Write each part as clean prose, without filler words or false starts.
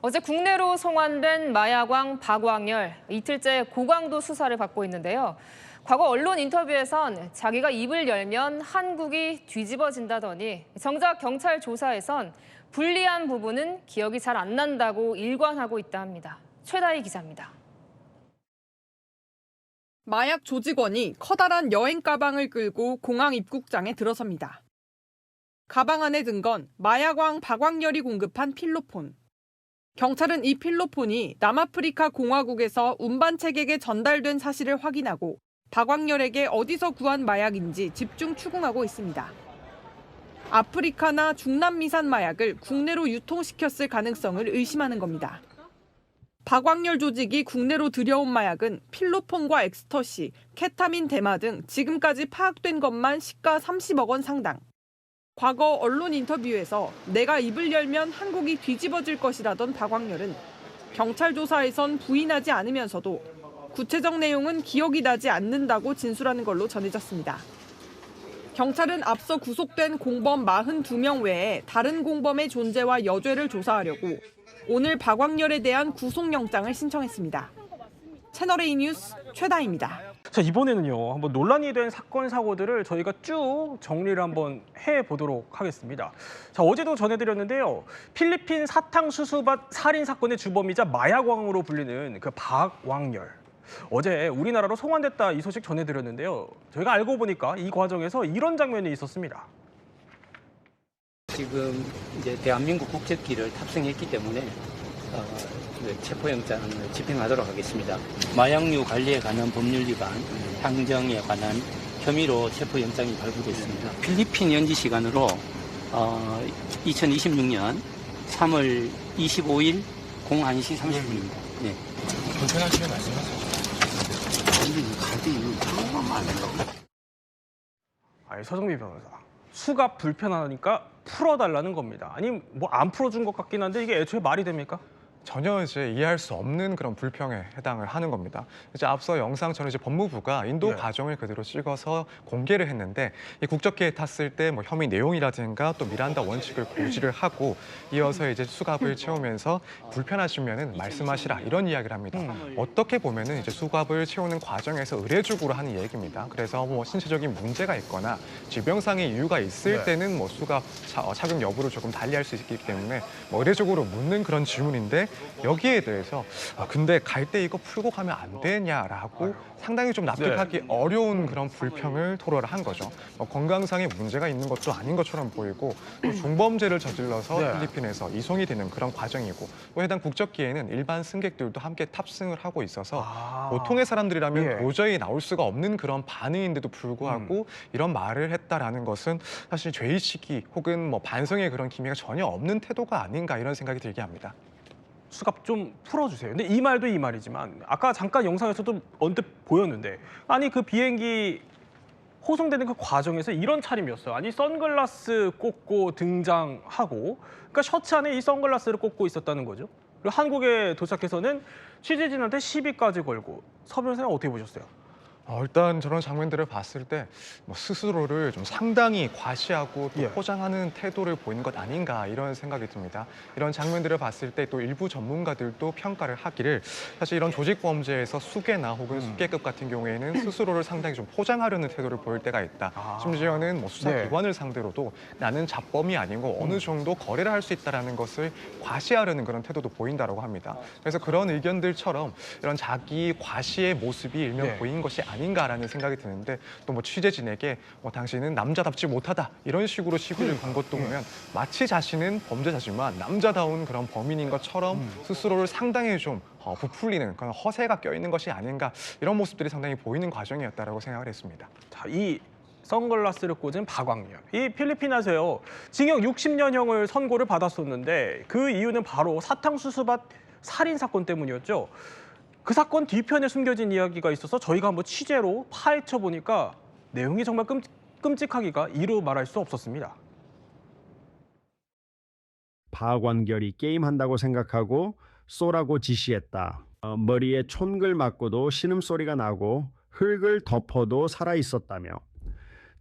어제 국내로 송환된 마약왕 박광열, 이틀째 고강도 수사를 받고 있는데요. 과거 언론 인터뷰에선 자기가 입을 열면 한국이 뒤집어진다더니 정작 경찰 조사에선 불리한 부분은 기억이 잘 안 난다고 일관하고 있다 합니다. 최다희 기자입니다. 마약 조직원이 커다란 여행 가방을 끌고 공항 입국장에 들어섭니다. 가방 안에 든 건 마약왕 박광열이 공급한 필로폰. 경찰은 이 필로폰이 남아프리카 공화국에서 운반책에게 전달된 사실을 확인하고 박광열에게 어디서 구한 마약인지 집중 추궁하고 있습니다. 아프리카나 중남미산 마약을 국내로 유통시켰을 가능성을 의심하는 겁니다. 박광열 조직이 국내로 들여온 마약은 필로폰과 엑스터시, 케타민, 대마 등 지금까지 파악된 것만 시가 30억 원 상당. 과거 언론 인터뷰에서 내가 입을 열면 한국이 뒤집어질 것이라던 박광열은 경찰 조사에선 부인하지 않으면서도 구체적 내용은 기억이 나지 않는다고 진술하는 걸로 전해졌습니다. 경찰은 앞서 구속된 공범 42명 외에 다른 공범의 존재와 여죄를 조사하려고 오늘 박광열에 대한 구속영장을 신청했습니다. 채널A 뉴스 최다희입니다. 자, 이번에는요, 한번 논란이 된 사건 사고들을 저희가 쭉 정리를 한번 해보도록 하겠습니다. 자, 어제도 전해드렸는데요. 필리핀 사탕수수밭 살인 사건의 주범이자 마약왕으로 불리는 그 박광열. 어제 우리나라로 송환됐다 이 소식 전해드렸는데요. 저희가 알고 보니까 이 과정에서 이런 장면이 있었습니다. 지금 이제 대한민국 국적기를 탑승했기 때문에 체포영장을 집행하도록 하겠습니다. 마약류 관리에 관한 법률 위반, 향정에 관한 혐의로 체포영장이 발부됐습니다. 필리핀 현지 시간으로 2026년 3월 25일 01시 30분입니다. 네. 불편하시면 말씀하세요. 아니, 서정미 변호사. 수가 불편하니까 풀어달라는 겁니다. 아니, 뭐 안 풀어준 것 같긴 한데 이게 애초에 말이 됩니까? 전혀 이제 이해할 수 없는 그런 불평에 해당을 하는 겁니다. 이제 앞서 영상처럼 이제 법무부가 인도 과정을 그대로 찍어서 공개를 했는데 이 국적기에 탔을 때 뭐 혐의 내용이라든가 또 미란다 원칙을 고지를 하고 이어서 이제 수갑을 채우면서 불편하시면은 말씀하시라 이런 이야기를 합니다. 어떻게 보면은 이제 수갑을 채우는 과정에서 의례적으로 하는 얘기입니다. 그래서 뭐 신체적인 문제가 있거나 질병상의 이유가 있을 때는 뭐 수갑 착용 여부를 조금 달리할 수 있기 때문에 뭐 의례적으로 묻는 그런 질문인데. 여기에 대해서 근데 갈 때 이거 풀고 가면 안 되냐라고 상당히 좀 납득하기 어려운 그런 불평을 토로를 한 거죠. 건강상의 문제가 있는 것도 아닌 것처럼 보이고 또 중범죄를 저질러서 필리핀에서 이송이 되는 그런 과정이고 또 해당 국적기에는 일반 승객들도 함께 탑승을 하고 있어서 보통의 사람들이라면 도저히 나올 수가 없는 그런 반응인데도 불구하고 이런 말을 했다라는 것은 사실 죄의식이 혹은 뭐 반성의 그런 기미가 전혀 없는 태도가 아닌가 이런 생각이 들게 합니다. 수갑 좀 풀어주세요. 근데 이 말도 이 말이지만 아까 잠깐 영상에서도 언뜻 보였는데 아니 그 비행기 호송되는 그 과정에서 이런 차림이었어요. 아니 선글라스 꽂고 등장하고 그러니까 셔츠 안에 이 선글라스를 꽂고 있었다는 거죠. 그리고 한국에 도착해서는 취재진한테 시비까지 걸고 서 변호사는 어떻게 보셨어요? 일단 저런 장면들을 봤을 때 뭐 스스로를 좀 상당히 과시하고 또 포장하는 태도를 보이는 것 아닌가 이런 생각이 듭니다. 이런 장면들을 봤을 때 또 일부 전문가들도 평가를 하기를 사실 이런 조직범죄에서 수괴나 혹은 수괴급 같은 경우에는 스스로를 상당히 좀 포장하려는 태도를 보일 때가 있다. 심지어는 뭐 수사기관을 상대로도 나는 잡범이 아니고 어느 정도 거래를 할 수 있다는 것을 과시하려는 그런 태도도 보인다고 합니다. 그래서 그런 의견들처럼 이런 자기 과시의 모습이 일면 보인 것이 아닌가라는 생각이 드는데 또 뭐 취재진에게 당신은 남자답지 못하다 이런 식으로 시비를 건 것도 보면 마치 자신은 범죄자지만 남자다운 그런 범인인 것처럼 스스로를 상당히 좀 부풀리는 그런 허세가 껴있는 것이 아닌가 이런 모습들이 상당히 보이는 과정이었다라고 생각을 했습니다. 자, 이 선글라스를 꽂은 박광열. 이 필리핀에서요. 징역 60년형을 선고를 받았었는데 그 이유는 바로 사탕수수밭 살인 사건 때문이었죠. 그 사건 뒤편에 숨겨진 이야기가 있어서 저희가 한번 취재로 파헤쳐 보니까 내용이 정말 끔찍하기가 이루 말할 수 없었습니다. 박광열이 게임한다고 생각하고 쏘라고 지시했다. 머리에 촌글 맞고도 신음소리가 나고 흙을 덮어도 살아있었다며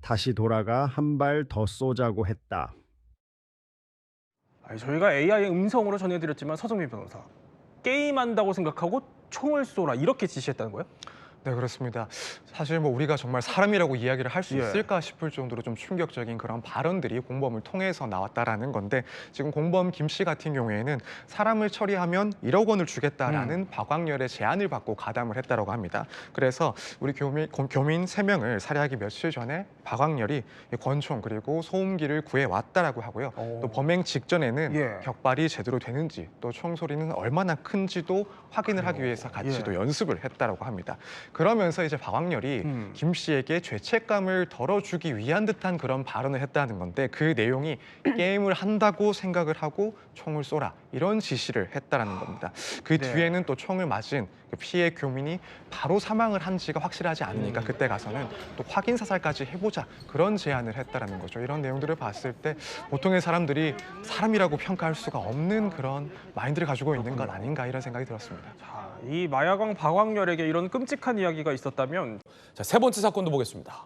다시 돌아가 한 발 더 쏘자고 했다. 아니, 저희가 AI 음성으로 전해드렸지만 서정민 변호사, 게임한다고 생각하고 총을 쏘라 이렇게 지시했다는 거예요? 네, 그렇습니다. 사실 뭐 우리가 정말 사람이라고 이야기를 할 수 예. 있을까 싶을 정도로 좀 충격적인 그런 발언들이 공범을 통해서 나왔다라는 건데, 지금 공범 김 씨 같은 경우에는 사람을 처리하면 1억 원을 주겠다라는 박광렬의 제안을 받고 가담을 했다라고 합니다. 그래서 우리 교민 3명을 살해하기 며칠 전에 박광렬이 권총 그리고 소음기를 구해왔다라고 하고요. 또 범행 직전에는 예. 격발이 제대로 되는지 또 총소리는 얼마나 큰지도 확인을 하기 위해서 같이 예. 또 연습을 했다라고 합니다. 그러면서 이제 박광렬이 김 씨에게 죄책감을 덜어주기 위한 듯한 그런 발언을 했다는 건데, 그 내용이 게임을 한다고 생각을 하고 총을 쏘라 이런 지시를 했다라는 겁니다. 그 네. 뒤에는 또 총을 맞은 그 피해 교민이 바로 사망을 한지가 확실하지 않으니까 그때 가서는 또 확인 사살까지 해보자 그런 제안을 했다라는 거죠. 이런 내용들을 봤을 때 보통의 사람들이 사람이라고 평가할 수가 없는 그런 마인드를 가지고 있는 것 아닌가 이런 생각이 들었습니다. 자, 이 마야광 박광렬에게 이런 끔찍한 이야기가 있었다면 자, 세 번째 사건도 보겠습니다.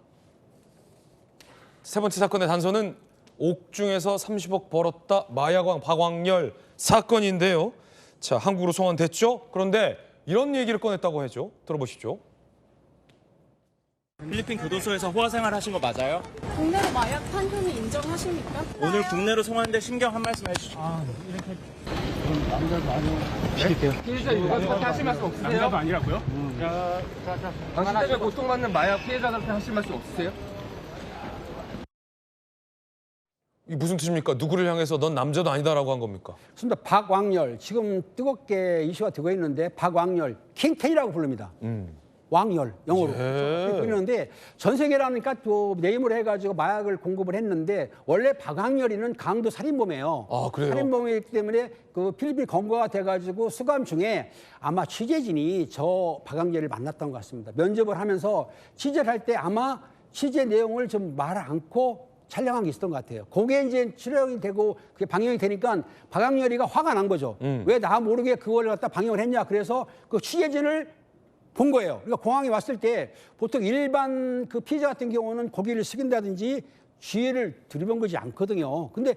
세 번째 사건의 단서는 옥중에서 30억 벌었다 마야광 박광렬 사건인데요. 자, 한국으로 송환됐죠. 그런데 이런 얘기를 꺼냈다고 하죠. 들어보시죠. 필리핀 교도소에서 호화 생활하신 거 맞아요? 국내로 마약 판금이 인정하십니까? 오늘 국내로 송환돼 신경 한 말씀 해주시죠. 피해자 유가 하실 말씀 없으세요? 남자도 아니라고요? 당신 때문에 고통받는 마약 피해자들한테 하실 말씀 없으세요? 이게 무슨 뜻입니까? 누구를 향해서 넌 남자도 아니다라고 한 겁니까? 그렇습니다. 박광렬, 지금 뜨겁게 이슈가 되고 있는데 박광렬, 킹텐이라고 부릅니다. 왕열, 영어로. 부르는데 전 세계라니까 또 네임을 해가지고 마약을 공급을 했는데, 원래 박광렬이는 강도 살인범이에요. 아, 그래요? 살인범이기 때문에 그 필리핀 검거가 돼가지고 수감 중에 아마 취재진이 저 박광렬을 만났던 것 같습니다. 면접을 하면서 취재를 할 때 아마 취재 내용을 좀 말 않고 촬영한 게 있었던 것 같아요. 그게 이제 촬영이 되고 그게 방영이 되니까 박광렬이가 화가 난 거죠. 왜 나 모르게 그걸 갖다 방영을 했냐. 그래서 그 취재진을 본 거예요. 그러니까 공항에 왔을 때 보통 일반 그 피해자 같은 경우는 고개를 숙인다든지 주의를 들이번거지 않거든요. 근데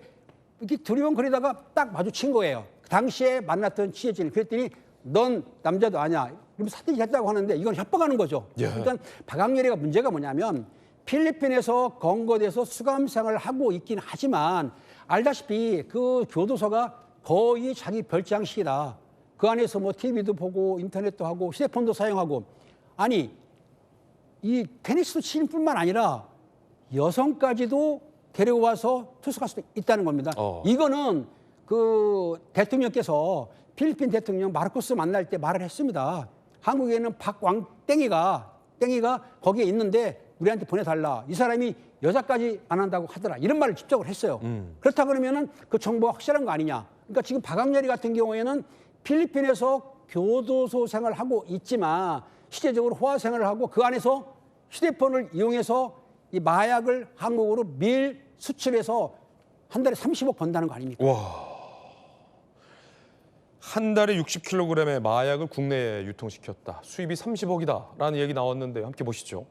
이렇게 들이번거리다가 딱 마주친 거예요. 그 당시에 만났던 취재진. 그랬더니 넌 남자도 아니야. 그럼 사퇴 했다고 하는데 이건 협박하는 거죠. 예. 그러니까 박광렬이가 문제가 뭐냐면 필리핀에서 검거돼서 수감 생활을 하고 있긴 하지만 알다시피 그 교도소가 거의 자기 별장식이다. 그 안에서 뭐 TV도 보고 인터넷도 하고 휴대폰도 사용하고, 아니 이 테니스도 치는 뿐만 아니라 여성까지도 데리고 와서 투숙할 수도 있다는 겁니다. 이거는 그 대통령께서 필리핀 대통령 마르코스 만날 때 말을 했습니다. 한국에는 박광땡이가 거기에 있는데 우리한테 보내달라. 이 사람이 여자까지 안 한다고 하더라. 이런 말을 직접을 했어요. 그렇다 그러면은 그 정보가 확실한 거 아니냐. 그러니까 지금 박광렬이 같은 경우에는 필리핀에서 교도소 생활을 하고 있지만 실제적으로 호화 생활을 하고 그 안에서 휴대폰을 이용해서 이 마약을 한국으로 밀 수출해서 한 달에 30억 번다는 거 아닙니까? 와. 한 달에 60kg의 마약을 국내에 유통시켰다. 수입이 30억이다라는 얘기 나왔는데 함께 보시죠.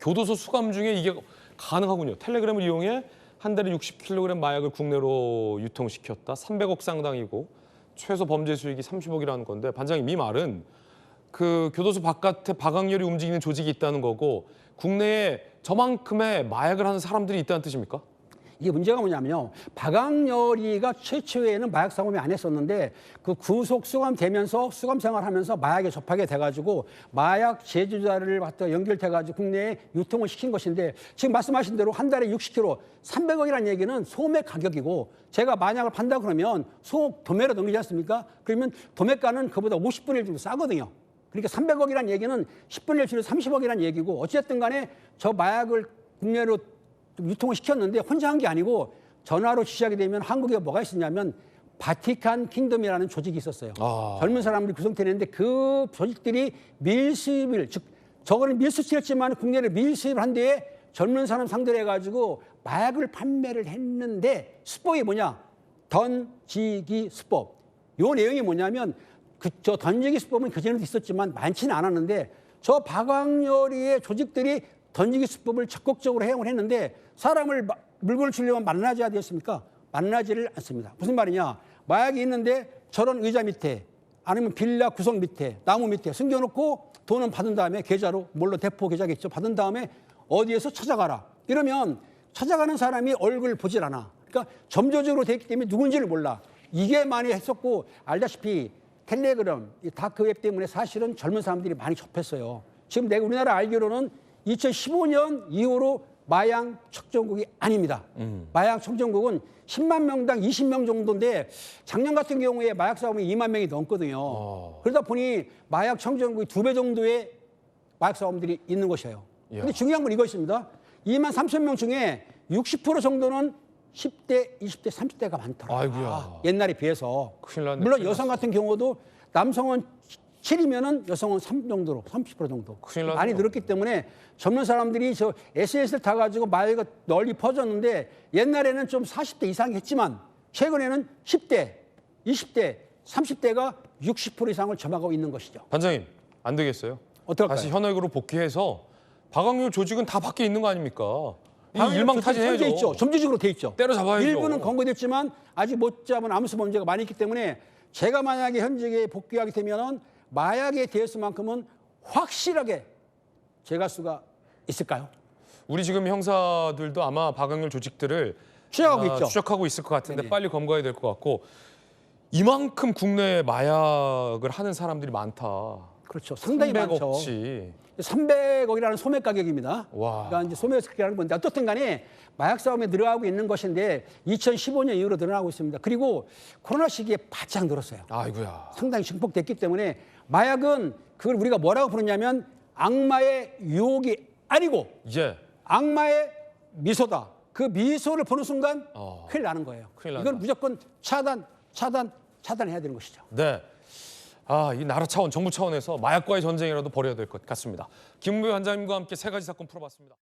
교도소 수감 중에 이게 가능하군요. 텔레그램을 이용해 한 달에 60kg 마약을 국내로 유통시켰다. 300억 상당이고 최소 범죄 수익이 30억이라는 건데, 반장님 이 말은 그 교도소 바깥에 박광렬이 움직이는 조직이 있다는 거고 국내에 저만큼의 마약을 하는 사람들이 있다는 뜻입니까? 이게 문제가 뭐냐면요. 박광렬이가 최초에는 마약 상범이 안 했었는데 그 구속 수감되면서 수감 생활하면서 마약에 접하게 돼가지고 마약 제조자를 갖다 연결돼가지고 국내에 유통을 시킨 것인데, 지금 말씀하신 대로 한 달에 60kg, 300억이라는 얘기는 소매 가격이고, 제가 마약을 판다 그러면 도매로 넘기지 않습니까? 그러면 도매가는 그보다 50분의 1 정도 싸거든요. 그러니까 300억이라는 얘기는 10분의 1 줄여 30억이라는 얘기고, 어쨌든 간에 저 마약을 국내로 유통을 시켰는데 혼자 한 게 아니고 전화로 지시하게 되면 한국에 뭐가 있었냐면 바티칸 킹덤이라는 조직이 있었어요. 젊은 사람들이 구성되는데 그 조직들이 밀수입을, 즉 저거는 밀수치였지만 국내를 밀수입을 한 뒤에 젊은 사람 상대로 해가지고 마약을 판매를 했는데, 수법이 뭐냐? 던지기 수법. 요 내용이 뭐냐면 저 던지기 수법은 그전에도 있었지만 많지는 않았는데 저 박광렬이의 조직들이 던지기 수법을 적극적으로 해용을 했는데, 사람을 물건을 주려면 만나져야 되겠습니까? 만나지를 않습니다. 무슨 말이냐? 마약이 있는데 저런 의자 밑에 아니면 빌라 구석 밑에 나무 밑에 숨겨놓고 돈은 받은 다음에 계좌로 물론 대포 계좌겠죠. 받은 다음에 어디에서 찾아가라. 이러면 찾아가는 사람이 얼굴 보질 않아. 그러니까 점조적으로 돼 있기 때문에 누군지를 몰라. 이게 많이 했었고 알다시피 텔레그램, 이 다크웹 때문에 사실은 젊은 사람들이 많이 접했어요. 지금 내가 우리나라 알기로는 2015년 이후로 마약 척전국이 아닙니다. 마약 척전국은 10만 명당 20명 정도인데 작년 같은 경우에 마약 사범이 2만 명이 넘거든요. 그러다 보니 마약 척전국이 2배 정도의 마약 사범들이 있는 것이에요. 근데 중요한 건 이것입니다. 2만 3천 명 중에 60% 정도는 10대, 20대, 30대가 많더라고요. 아이고야. 옛날에 비해서. 큰일 났네, 물론 큰일 여성 같은 경우도 남성은 7이면은 여성은 3 정도로, 30% 정도. 큰일 났네요. 많이 늘었기 때문에 젊은 사람들이 저 SNS를 타가지고 마약이 널리 퍼졌는데 옛날에는 좀 40대 이상이 했지만 최근에는 10대, 20대, 30대가 60% 이상을 점하고 있는 것이죠. 반장님, 안 되겠어요? 어떨까요? 다시 현역으로 복귀해서 박광렬 조직은 다 밖에 있는 거 아닙니까? 이 방역 일망타진해야죠. 돼 있죠. 점주직으로 돼 있죠. 때려잡아야죠. 일부는 검거됐지만 아직 못 잡은 암수 범죄가 많이 있기 때문에 제가 만약에 현직에 복귀하게 되면은 마약에 대해서만큼은 확실하게 제갈 수가 있을까요? 우리 지금 형사들도 아마 박광렬 조직들을 추적하고 있죠. 추적하고 있을 것 같은데 네네. 빨리 검거해야 될 것 같고 이만큼 국내에 마약을 하는 사람들이 많다. 그렇죠. 상당히 많죠. 300억치. 300억이라는 소매 가격입니다. 와. 그러니까 이제 소매가격이라는 건데 어떻든 간에 마약 싸움에 늘어나고 있는 것인데 2015년 이후로 늘어나고 있습니다. 그리고 코로나 시기에 바짝 늘었어요. 아이고야. 상당히 증폭됐기 때문에 마약은 그걸 우리가 뭐라고 부르냐면 악마의 유혹이 아니고 이제 악마의 미소다. 그 미소를 보는 순간 어. 큰일 나는 거예요. 큰일 난다. 이건 무조건 차단해야 되는 것이죠. 네. 이 나라 차원, 정부 차원에서 마약과의 전쟁이라도 벌여야 될 것 같습니다. 김은배 원장님과 함께 세 가지 사건 풀어봤습니다.